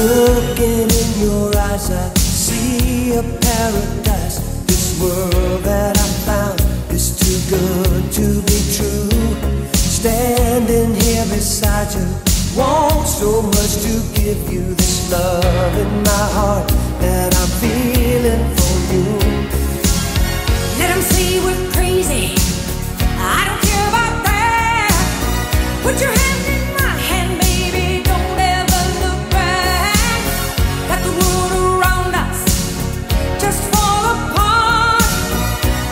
Looking in your eyes, I see a paradise. This world that I found is too good to be true. Standing here beside you, want so much to give you. This love in my heart that I'm feeling for you. Let them say we're crazy, I don't care about that. Put your hand in my hand, baby, don't ever look back. Let the world around us just fall apart.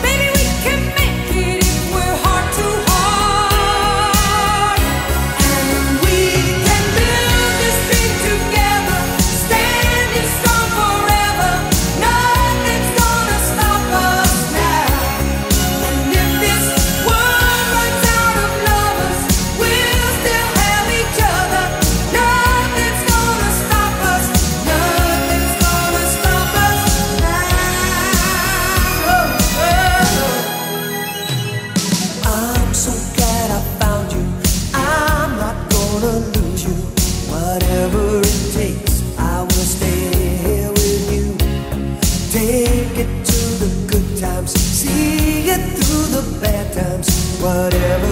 Baby, we can make it if we're heart to heart. And we can build this dream together, standing strong forever. Nothing's gonna stop us now. And if this world runs out of lovers, we'll still have each other. Nothing's gonna stop us. Nothing's gonna stop us now. I'm so glad I found you. I'm not gonna lose you. Whatever it takes, I will stay here with you. Take it to the good times, see it through the bad times. Whatever